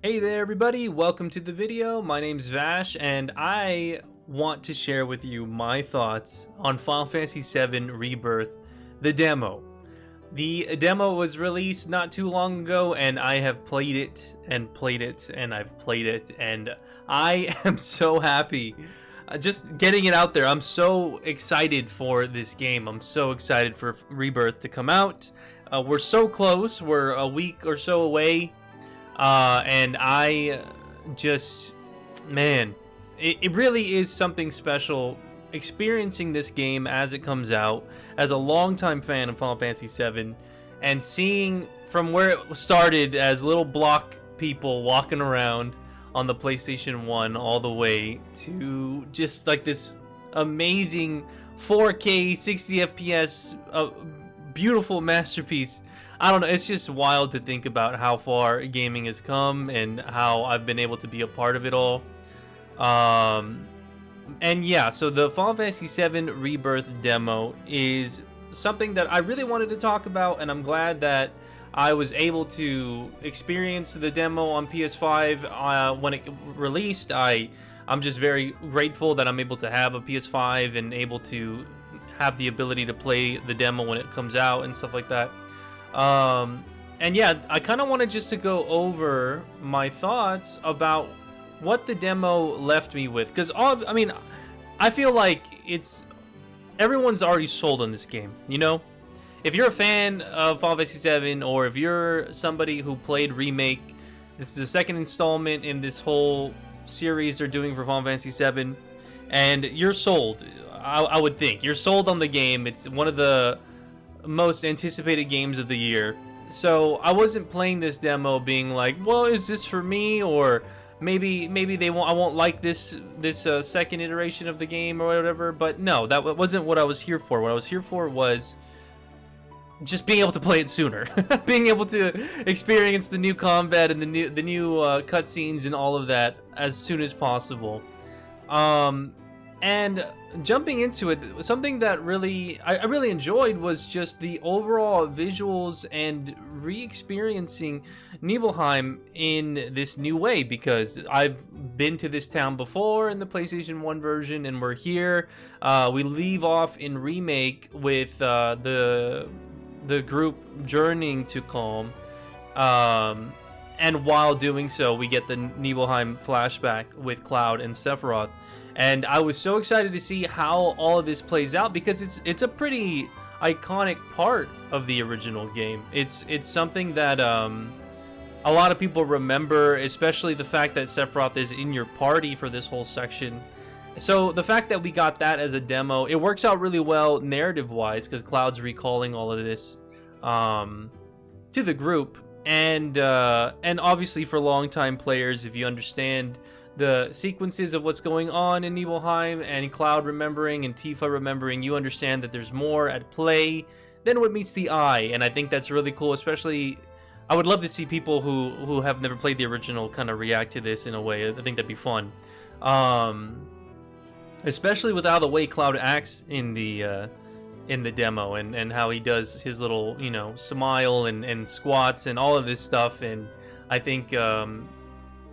Hey there everybody, welcome to the video. My name's Vash and I want to share with you my thoughts on Final Fantasy VII Rebirth, the demo. The demo was released not too long ago and I have played it and played it and I've played it and I am so happy. Just getting it out there, I'm so excited for this game. I'm so excited for Rebirth to come out. We're so close, we're a week or so away. And I just, man, it really is something special experiencing this game as it comes out, as a longtime fan of Final Fantasy VII, and seeing from where it started as little block people walking around on the PlayStation 1 all the way to just like this amazing 4K 60 FPS beautiful masterpiece. I don't know, it's just wild to think about how far gaming has come and how I've been able to be a part of it all. And yeah, so the Final Fantasy VII Rebirth demo is something that I really wanted to talk about, and I'm glad that I was able to experience the demo on PS5 when it released. I'm just very grateful that I'm able to have a PS5 and able to have the ability to play the demo when it comes out and stuff like that. And yeah, I kind of wanted just to go over my thoughts about what the demo left me with, because I mean, I feel like everyone's already sold on this game, you know? If you're a fan of Final Fantasy VII, or if you're somebody who played Remake, this is the second installment in this whole series they're doing for Final Fantasy VII, and you're sold. I would think you're sold on the game. It's one of the most anticipated games of the year. So I wasn't playing this demo being like, well, is this for me, or maybe I won't like this second iteration of the game or whatever. But no, that wasn't what I was here for. What I was here for was just being able to play it sooner, being able to experience the new combat and the new cutscenes and all of that as soon as possible. And jumping into it, something that I really enjoyed was just the overall visuals and re-experiencing Nibelheim in this new way, because I've been to this town before in the PlayStation 1 version, and we're here. We leave off in Remake with the group journeying to Calm, and while doing so, we get the Nibelheim flashback with Cloud and Sephiroth. And I was so excited to see how all of this plays out, because it's a pretty iconic part of the original game. It's something that a lot of people remember, especially the fact that Sephiroth is in your party for this whole section. So the fact that we got that as a demo, it works out really well narrative-wise, because Cloud's recalling all of this to the group, and obviously for longtime players, if you understand the sequences of what's going on in Nibelheim, and Cloud remembering and Tifa remembering, you understand that there's more at play than what meets the eye. And I think that's really cool. Especially, I would love to see people who have never played the original kind of react to this in a way. I think that'd be fun, especially with how the way Cloud acts in the demo, and how he does his little, you know, smile and squats and all of this stuff. And I think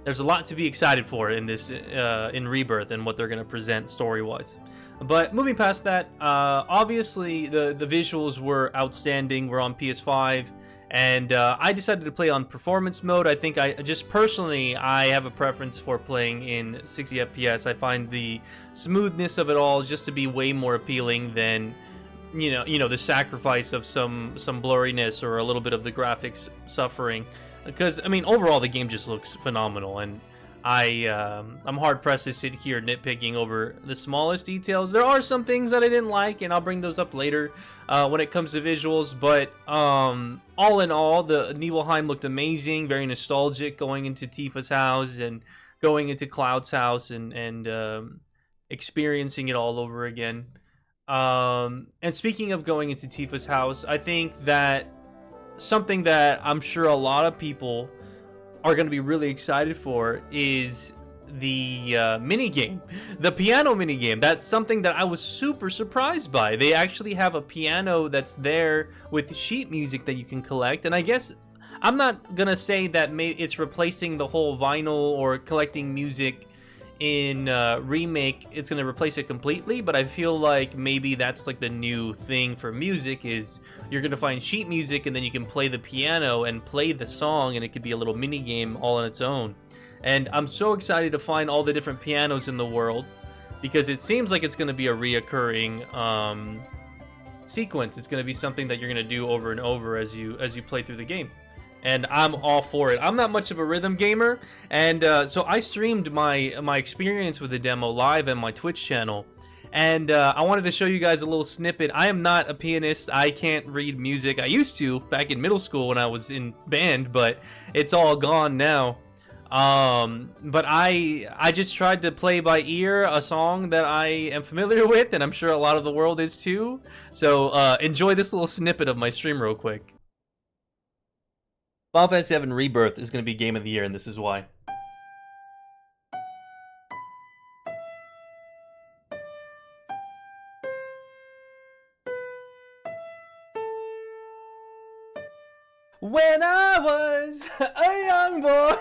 there's a lot to be excited for in this in Rebirth and what they're going to present story-wise. But moving past that, obviously the visuals were outstanding. We're on PS5, and I decided to play on performance mode. I think I have a preference for playing in 60 FPS. I find the smoothness of it all just to be way more appealing than you know the sacrifice of some blurriness or a little bit of the graphics suffering. Because, I mean, overall, the game just looks phenomenal, and I'm hard-pressed to sit here nitpicking over the smallest details. There are some things that I didn't like, and I'll bring those up later when it comes to visuals, but all in all, the Nibelheim looked amazing, very nostalgic, going into Tifa's house and going into Cloud's house and experiencing it all over again. And speaking of going into Tifa's house, I think that something that I'm sure a lot of people are going to be really excited for is the mini game, the piano mini game. That's something that I was super surprised by. They actually have a piano that's there with sheet music that you can collect, and I guess I'm not gonna say that it's replacing the whole vinyl or collecting music in remake. It's gonna replace it completely, but I feel like maybe that's like the new thing for music, is you're gonna find sheet music and then you can play the piano and play the song, and it could be a little mini game all on its own. And I'm so excited to find all the different pianos in the world, because it seems like it's gonna be a reoccurring sequence. It's going to be something that you're going to do over and over as you play through the game, and I'm all for it. I'm not much of a rhythm gamer, and so I streamed my experience with the demo live on my Twitch channel, and I wanted to show you guys a little snippet. I am not a pianist. I can't read music. I used to back in middle school when I was in band, but it's all gone now. But I just tried to play by ear a song that I am familiar with, and I'm sure a lot of the world is too. So enjoy this little snippet of my stream real quick. Final Fantasy VII Rebirth is going to be Game of the Year, and this is why. When I was a young boy.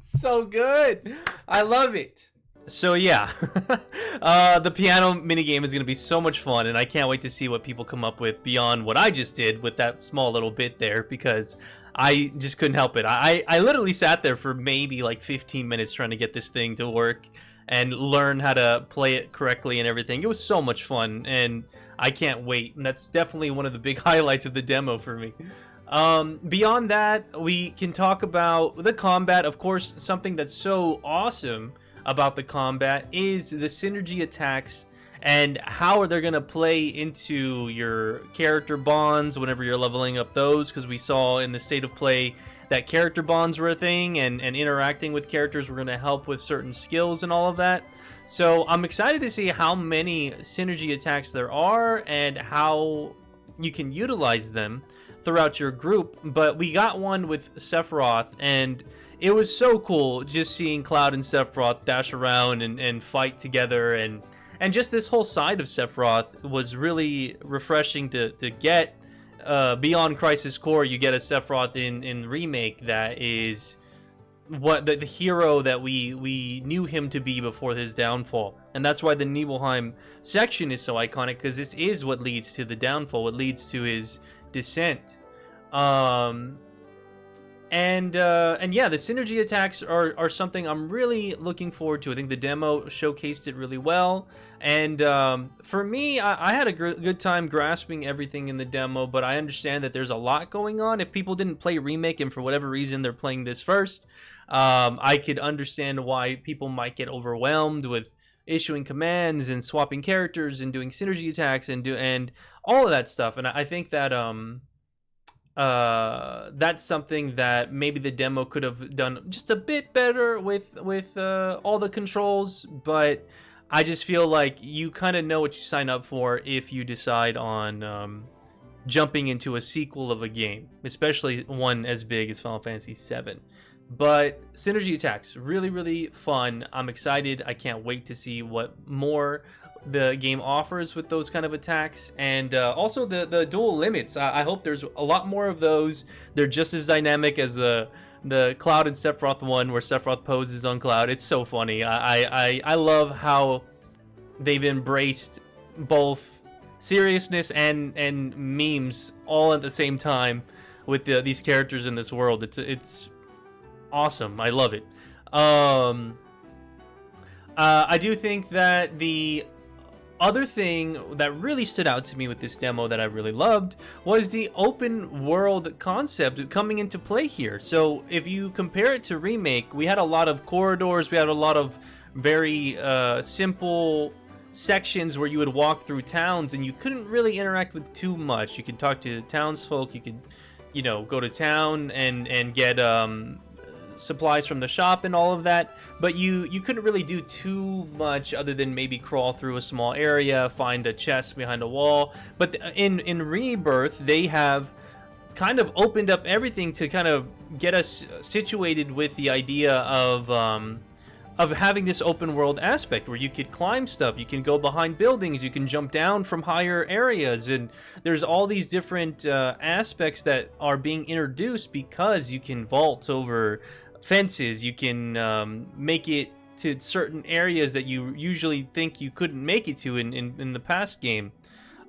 So good. I love it. So yeah, the piano minigame is going to be so much fun, and I can't wait to see what people come up with beyond what I just did with that small little bit there, because I just couldn't help it. I literally sat there for maybe like 15 minutes trying to get this thing to work and learn how to play it correctly and everything. It was so much fun, and I can't wait. And that's definitely one of the big highlights of the demo for me. Beyond that, we can talk about the combat. Of course, something that's so awesome about the combat is the synergy attacks and how they're going to play into your character bonds whenever you're leveling up those, because we saw in the state of play that character bonds were a thing, and interacting with characters were going to help with certain skills and all of that. So I'm excited to see how many synergy attacks there are and how you can utilize them throughout your group. But we got one with Sephiroth, and it was so cool just seeing Cloud and Sephiroth dash around and fight together, and just this whole side of Sephiroth was really refreshing to get. Beyond Crisis Core, you get a Sephiroth in Remake that is what the hero that we knew him to be before his downfall. And that's why the Nibelheim section is so iconic, because this is what leads to the downfall, what leads to his descent. And yeah, the synergy attacks are something I'm really looking forward to. I think the demo showcased it really well, and for me, I had a good time grasping everything in the demo, but I understand that there's a lot going on. If people didn't play Remake and for whatever reason they're playing this first, I could understand why people might get overwhelmed with issuing commands and swapping characters and doing synergy attacks and all of that stuff. And I think that that's something that maybe the demo could have done just a bit better with all the controls, but I just feel like you kind of know what you sign up for if you decide on jumping into a sequel of a game, especially one as big as Final Fantasy VII. But synergy attacks, really, really fun. I'm excited. I can't wait to see what more the game offers with those kind of attacks, and also the dual limits. I hope there's a lot more of those. They're just as dynamic as the Cloud and Sephiroth one, where Sephiroth poses on Cloud. It's so funny. I love how they've embraced both seriousness and memes all at the same time with these characters in this world. It's awesome. I love it. I do think that the other thing that really stood out to me with this demo that I really loved was the open world concept coming into play here. So if you compare it to Remake, we had a lot of corridors, we had a lot of very simple sections where you would walk through towns and you couldn't really interact with too much. You could talk to townsfolk, you could, go to town and get supplies from the shop and all of that, but you couldn't really do too much other than maybe crawl through a small area, find a chest behind a wall. But in Rebirth, they have kind of opened up everything to kind of get us situated with the idea of of having this open world aspect where you could climb stuff, you can go behind buildings, you can jump down from higher areas, and there's all these different aspects that are being introduced because you can vault over fences, you can make it to certain areas that you usually think you couldn't make it to in the past game.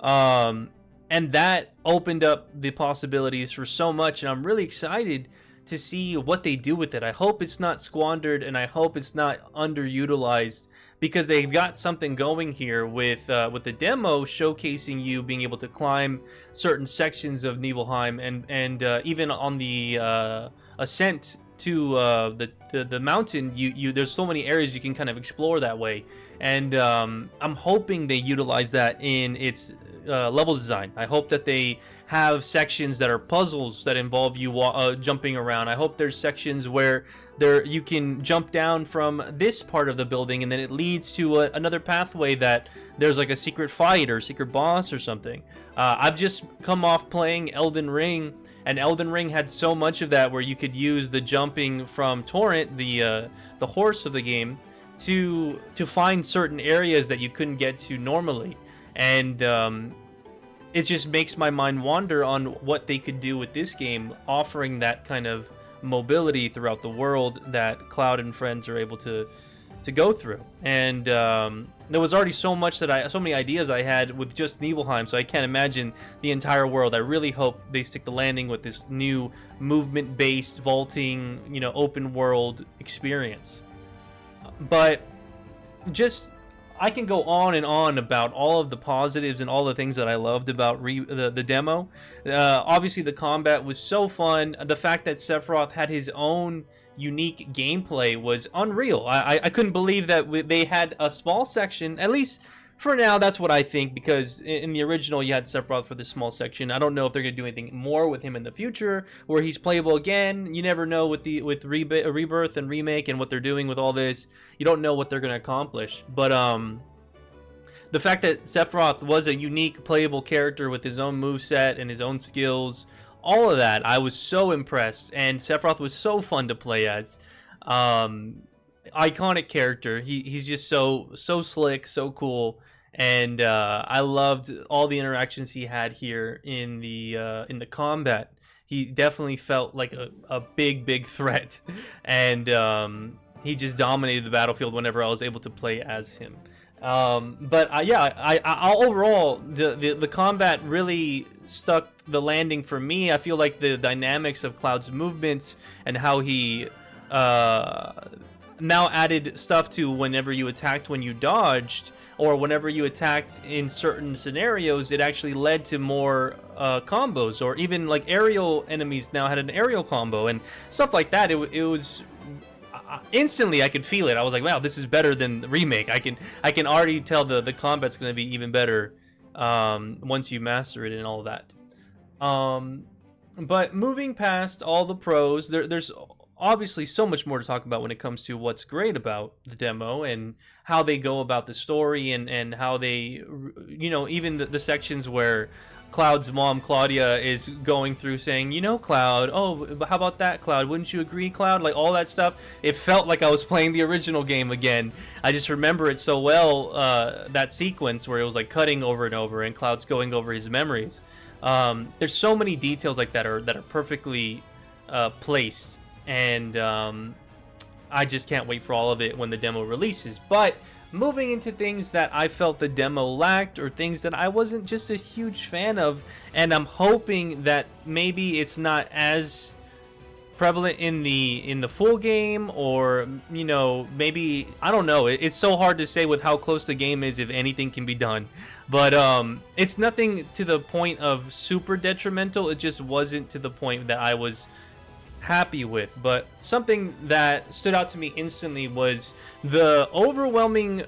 And that opened up the possibilities for so much, and I'm really excited to see what they do with it. I hope it's not squandered, and I hope it's not underutilized, because they've got something going here with the demo showcasing you being able to climb certain sections of Nibelheim, and even on the ascent to the mountain, you there's so many areas you can kind of explore that way, and I'm hoping they utilize that in its level design. I hope that they have sections that are puzzles that involve you jumping around. I hope there's sections where you can jump down from this part of the building and then it leads to another pathway that there's like a secret fight or secret boss or something. I've just come off playing Elden Ring, and Elden Ring had so much of that where you could use the jumping from Torrent, the horse of the game, to find certain areas that you couldn't get to normally. And it just makes my mind wander on what they could do with this game, offering that kind of mobility throughout the world that Cloud and friends are able to go through. And there was already so many ideas I had with just Nibelheim, so I can't imagine the entire world. I really hope they stick the landing with this new movement-based vaulting, open world experience. But just, I can go on and on about all of the positives and all the things that I loved about the demo. Obviously, the combat was so fun. The fact that Sephiroth had his own unique gameplay was unreal. I couldn't believe that they had a small section, at least for now. That's what I think, because in the original you had Sephiroth for this small section. I don't know if they're going to do anything more with him in the future where he's playable again. You never know with Rebirth and Remake and what they're doing with all this. You don't know what they're going to accomplish. But the fact that Sephiroth was a unique playable character with his own moveset and his own skills, all of that, I was so impressed. And Sephiroth was so fun to play as. Iconic character. He's just so slick, so cool. And I loved all the interactions he had here in the combat. He definitely felt like a big threat, and he just dominated the battlefield whenever I was able to play as him. But I overall the combat really stuck the landing for me. I feel like the dynamics of Cloud's movements and how he now added stuff to whenever you attacked when you dodged, or whenever you attacked in certain scenarios, it actually led to more combos, or even like aerial enemies now had an aerial combo and stuff like that. It was instantly, I could feel it. I was like, wow, this is better than the Remake. I can already tell the combat's going to be even better once you master it and all that. But moving past all the pros, there's obviously so much more to talk about when it comes to what's great about the demo and how they go about the story, and how they, even the sections where Cloud's mom, Claudia, is going through saying, Cloud, oh, how about that, Cloud? Wouldn't you agree, Cloud? Like, all that stuff. It felt like I was playing the original game again. I just remember it so well, that sequence where it was like cutting over and over, and Cloud's going over his memories. There's so many details like that are perfectly placed. And I just can't wait for all of it when the demo releases. But moving into things that I felt the demo lacked, or things that I wasn't just a huge fan of, and I'm hoping that maybe it's not as prevalent in the full game, or maybe, I don't know. It's so hard to say with how close the game is if anything can be done. But it's nothing to the point of super detrimental. It just wasn't to the point that I was happy with. But something that stood out to me instantly was the overwhelming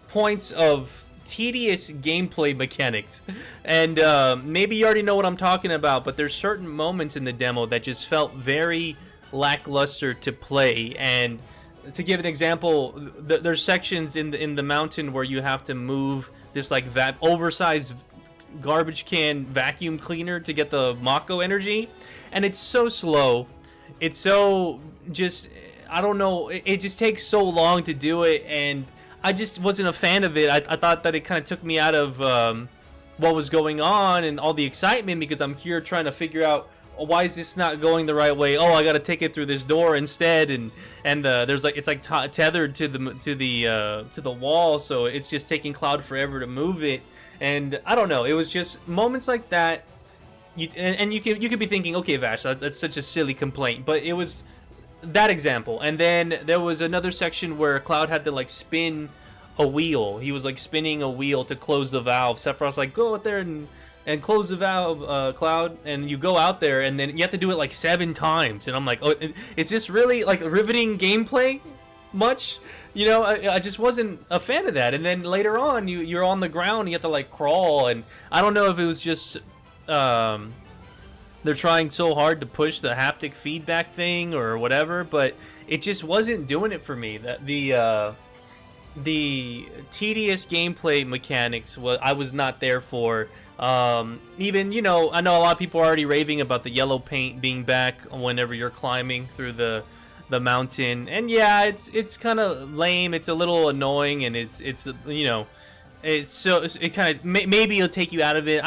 points of tedious gameplay mechanics. And maybe you already know what I'm talking about, but there's certain moments in the demo that just felt very lackluster to play. And to give an example, there's sections in the mountain where you have to move this like oversized garbage can vacuum cleaner to get the Mako energy, and it's so slow. It's so just, I don't know, it just takes so long to do it, and I just wasn't a fan of it. I thought that it kind of took me out of what was going on and all the excitement, because I'm here trying to figure out, oh, why is this not going the right way? Oh, I got to take it through this door instead, and there's like, it's like tethered to the wall, so it's just taking Cloud forever to move it. And I don't know, it was just moments like that. You could be thinking, okay, Vash, that's such a silly complaint, but it was that example. And then there was another section where Cloud had to like spin a wheel. He was like spinning a wheel to close the valve. Sephiroth's like, go out there and close the valve, Cloud, and you go out there, and then you have to do it like 7 times. And I'm like, oh, is this really like riveting gameplay much? You know, I just wasn't a fan of that. And then later on, you're on the ground, you have to like crawl, and I don't know if it was just they're trying so hard to push the haptic feedback thing or whatever, but it just wasn't doing it for me. That the tedious gameplay mechanics I was not there for. Even, you know, I know a lot of people are already raving about the yellow paint being back whenever you're climbing through the mountain, and yeah, it's kind of lame. It's a little annoying, and it's you know, it kind of maybe it'll take you out of it.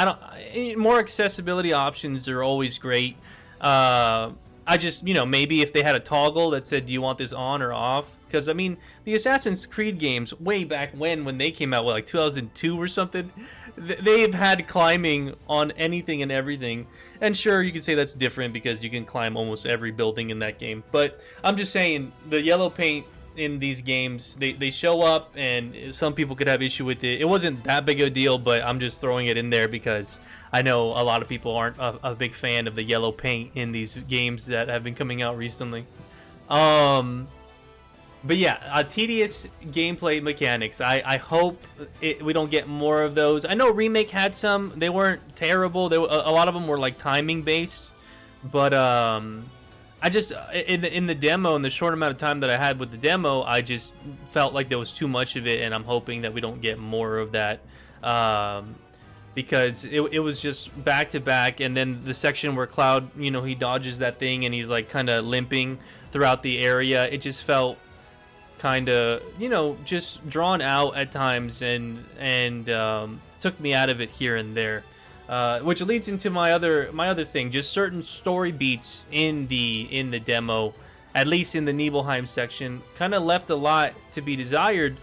More accessibility options are always great. I just, you know, maybe if they had a toggle that said, do you want this on or off? Because, I mean, the Assassin's Creed games, way back when they came out, like 2002 or something, they've had climbing on anything and everything. And sure, you could say that's different because you can climb almost every building in that game. But I'm just saying, the yellow paint in these games, they show up, and some people could have issue with it. It wasn't that big of a deal, but I'm just throwing it in there because I know a lot of people aren't a big fan of the yellow paint in these games that have been coming out recently. But yeah, tedious gameplay mechanics. I hope we don't get more of those. I know Remake had some. They weren't terrible. A lot of them were like timing based, but I just in the demo, in the short amount of time that I had with the demo, I just felt like there was too much of it, and I'm hoping that we don't get more of that. Because it was just back to back, and then the section where Cloud, you know, he dodges that thing and he's like kind of limping throughout the area. It just felt kind of, you know, just drawn out at times, and took me out of it here and there. Which leads into my other thing, just certain story beats in the demo, at least in the Nibelheim section, kind of left a lot to be desired.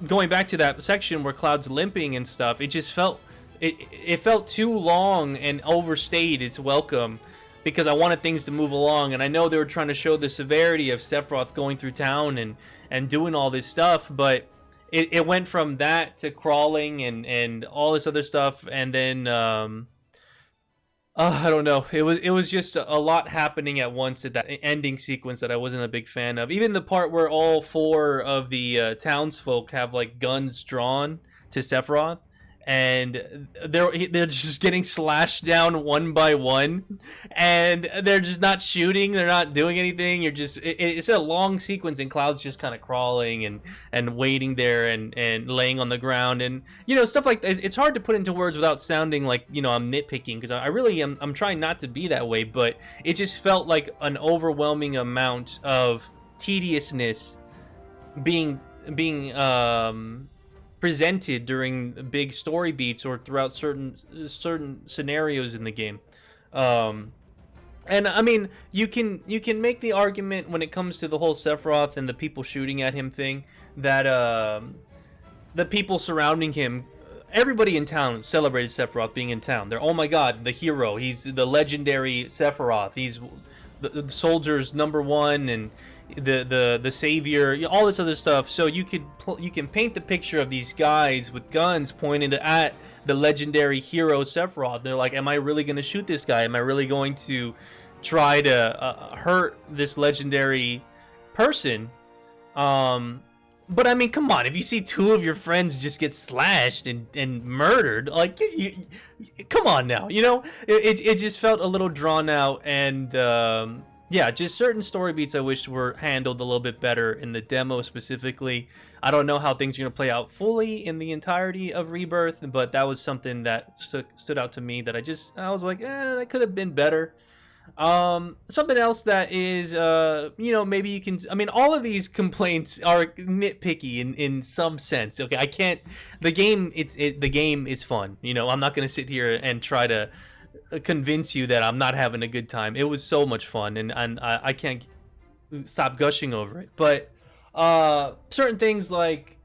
Going back to that section where Cloud's limping and stuff, it just felt it felt too long and overstayed its welcome, because I wanted things to move along, and I know they were trying to show the severity of Sephiroth going through town and doing all this stuff, but it went from that to crawling and all this other stuff, and then I don't know. It was just a lot happening at once at that ending sequence that I wasn't a big fan of. Even the part where all 4 of the townsfolk have like guns drawn to Sephiroth, and they're just getting slashed down one by one, and they're just not shooting, they're not doing anything. You're just it's a long sequence, and Cloud's just kind of crawling and waiting there and laying on the ground, and you know, stuff like that. It's hard to put into words without sounding like, you know, I'm nitpicking, because I really am. I'm trying not to be that way, but it just felt like an overwhelming amount of tediousness being presented during big story beats or throughout certain scenarios in the game. And I mean, you can make the argument when it comes to the whole Sephiroth and the people shooting at him thing, that the people surrounding him, everybody in town celebrated Sephiroth being in town. They're, oh my god, the hero, he's the legendary Sephiroth, he's the soldier's #1 and the savior, all this other stuff. So you can paint the picture of these guys with guns pointed at the legendary hero Sephiroth. They're like, am I really going to shoot this guy? Am I really going to try to hurt this legendary person? But I mean, come on, if you see 2 of your friends just get slashed and murdered, like, come on now, you know, it just felt a little drawn out, and yeah, just certain story beats I wish were handled a little bit better in the demo specifically. I don't know how things are going to play out fully in the entirety of Rebirth, but that was something that stood out to me that I was like, that could have been better. Something else that is, maybe you can. I mean, all of these complaints are nitpicky in some sense. Okay, I can't. The game is fun. I'm not gonna sit here and try to convince you that I'm not having a good time. It was so much fun, and I can't stop gushing over it. But certain things like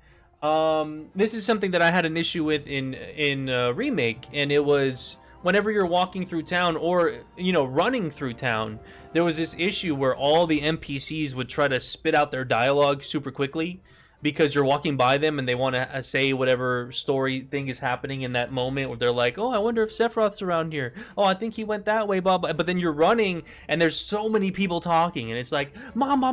this is something that I had an issue with in remake, and it was whenever you're walking through town or running through town, there was this issue where all the NPCs would try to spit out their dialogue super quickly because you're walking by them and they want to say whatever story thing is happening in that moment, where they're like, oh, I wonder if Sephiroth's around here, oh, I think he went that way, blah blah. But then you're running and there's so many people talking and it's like, mom,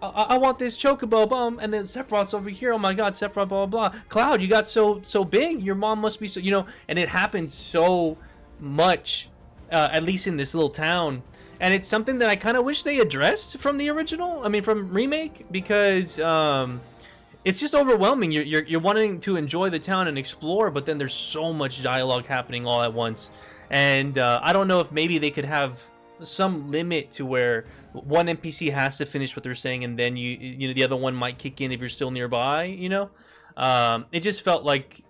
I want this chocobo, and then Sephiroth's over here. Oh my God, Sephiroth, blah blah blah. Cloud, you got so big. Your mom must be so, and it happens so much, at least in this little town. And it's something that I kind of wish they addressed from the original. I mean, from remake, because it's just overwhelming. You're wanting to enjoy the town and explore, but then there's so much dialogue happening all at once. And I don't know if maybe they could have some limit to where one NPC has to finish what they're saying, and then the other one might kick in if you're still nearby. It just felt like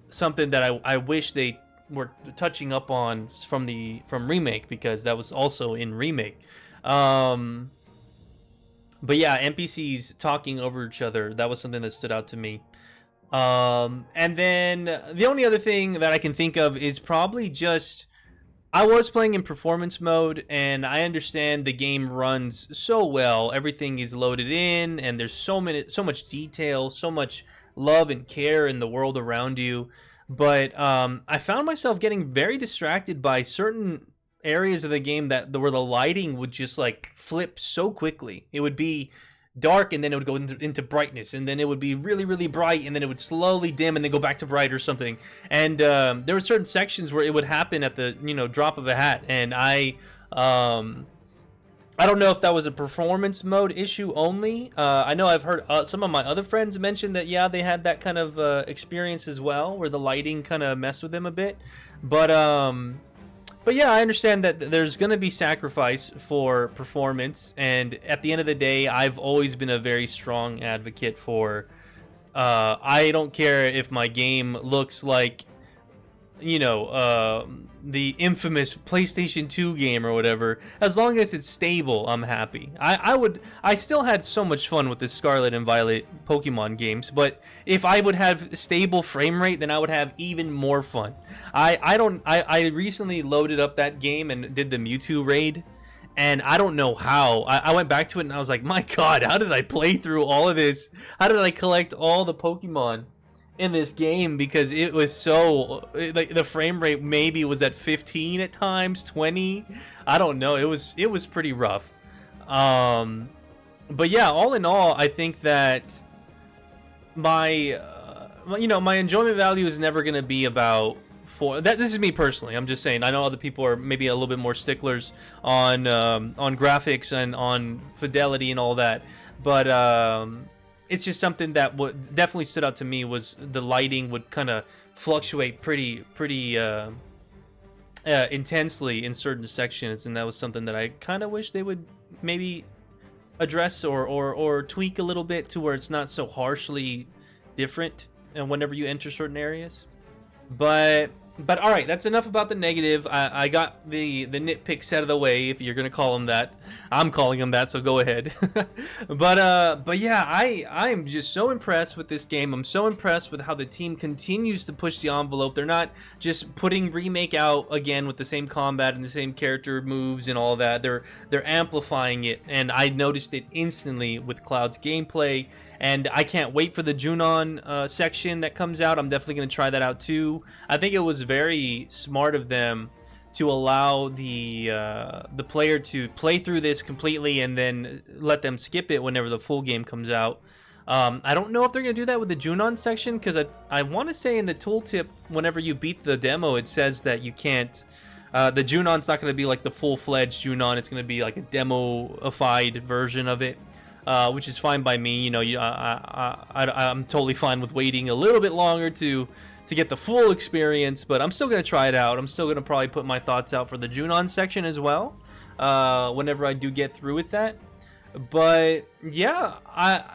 something that I wish they were touching up on from remake, because that was also in remake. But yeah, NPCs talking over each other, that was something that stood out to me. And then the only other thing that I can think of is probably just, I was playing in performance mode, and I understand the game runs so well. Everything is loaded in, and there's so much detail, so much love and care in the world around you. But I found myself getting very distracted by certain areas of the game where the lighting would just like flip so quickly. It would be dark and then it would go into brightness, and then it would be really really bright, and then it would slowly dim and then go back to bright or something. And there were certain sections where it would happen at the drop of a hat, and I don't know if that was a performance mode issue only. I know I've heard some of my other friends mention that yeah, they had that kind of experience as well, where the lighting kind of messed with them a bit. But yeah, I understand that there's going to be sacrifice for performance, and at the end of the day, I've always been a very strong advocate for I don't care if my game looks like the infamous PlayStation 2 game or whatever. As long as it's stable, I'm happy. I still had so much fun with the Scarlet and Violet Pokemon games, but if I would have stable frame rate, then I would have even more fun. I recently loaded up that game and did the Mewtwo raid, and I don't know how. I went back to it and I was like, my God, how did I play through all of this? How did I collect all the Pokemon in this game? Because it was so like the frame rate maybe was at 15 at times, 20. I don't know. It was pretty rough. But yeah, all in all, I think that my my enjoyment value is never going to be about that. This is me personally. I'm just saying. I know other people are maybe a little bit more sticklers on graphics and on fidelity and all that, but it's just something that definitely stood out to me was the lighting would kind of fluctuate pretty intensely in certain sections, and that was something that I kind of wish they would maybe address or tweak a little bit to where it's not so harshly different whenever you enter certain areas. But all right, that's enough about the negative. I got the nitpicks out of the way, if you're gonna call them that. I'm calling them that, so go ahead. But yeah, I'm just so impressed with this game. I'm so impressed with how the team continues to push the envelope. They're not just putting remake out again with the same combat and the same character moves and all that. They're amplifying it, and I noticed it instantly with Cloud's gameplay. And I can't wait for the Junon section that comes out. I'm definitely going to try that out too. I think it was very smart of them to allow the player to play through this completely and then let them skip it whenever the full game comes out. I don't know if they're going to do that with the Junon section, because I want to say in the tooltip, whenever you beat the demo, it says that you can't... the Junon's not going to be like the full-fledged Junon. It's going to be like a demo-ified version of it. Which is fine by me. I'm totally fine with waiting a little bit longer to get the full experience, but I'm still going to try it out. I'm still going to probably put my thoughts out for the Junon section as well. whenever I do get through with that. But yeah,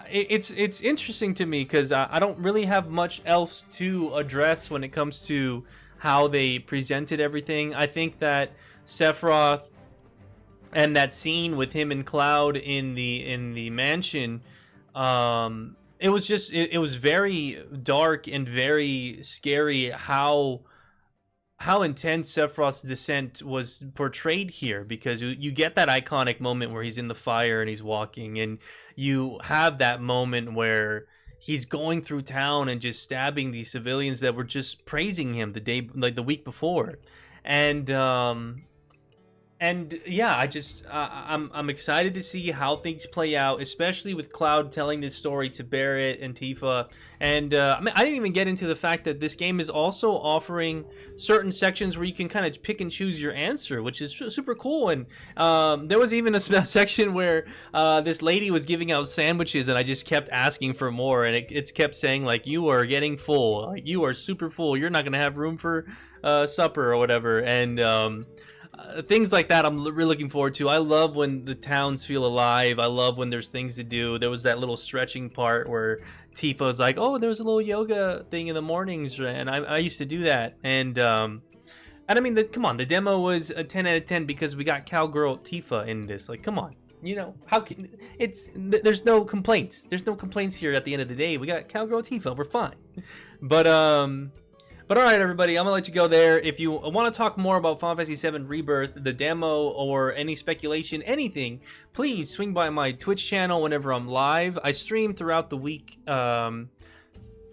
it's interesting to me because I don't really have much else to address when it comes to how they presented everything. I think that Sephiroth and that scene with him and Cloud in the mansion, it was just it was very dark and very scary how intense Sephiroth's descent was portrayed here, because you get that iconic moment where he's in the fire and he's walking, and you have that moment where he's going through town and just stabbing these civilians that were just praising him the day, like the week before. And yeah, I'm excited to see how things play out, especially with Cloud telling this story to Barrett and Tifa. And I mean, I didn't even get into the fact that this game is also offering certain sections where you can kind of pick and choose your answer, which is super cool. And there was even a section where this lady was giving out sandwiches, and I just kept asking for more, and it kept saying like, "You are getting full, like you are super full. You're not gonna have room for supper or whatever." And things like that I'm really looking forward to. I love when the towns feel alive. I love when there's things to do. There was that little stretching part where Tifa was like, "Oh, there was a little yoga thing in the mornings," and I used to do that. And I mean, come on, the demo was a 10 out of 10 because we got Cowgirl Tifa in this. Like, come on, you know, how can there's no complaints. There's no complaints here at the end of the day. We got Cowgirl Tifa. We're fine. But all right, everybody, I'm gonna let you go there. If you want to talk more about Final Fantasy VII Rebirth, the demo, or any speculation, anything, please swing by my Twitch channel whenever I'm live. I stream throughout the week.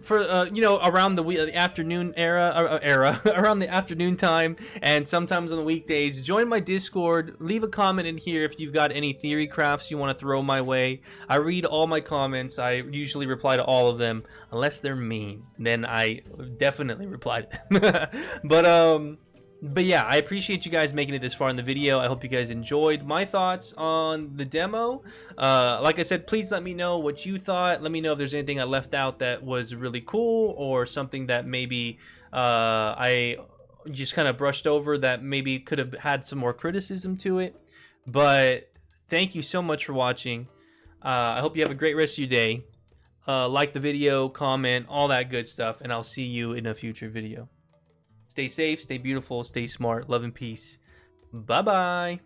For you know, around the afternoon around the afternoon time, and sometimes on the weekdays. Join my Discord, leave a comment in here if you've got any theory crafts you want to throw my way. I read all my comments. I usually reply to all of them, unless they're mean, then I definitely reply to them. But yeah, I appreciate you guys making it this far in the video. I hope you guys enjoyed my thoughts on the demo. Like I said, please let me know what you thought. Let me know if there's anything I left out that was really cool, or something that maybe I just kind of brushed over that maybe could have had some more criticism to it. But thank you so much for watching. I hope you have a great rest of your day. Like the video, comment, all that good stuff, and I'll see you in a future video. Stay safe, stay beautiful, stay smart, love and peace. Bye-bye.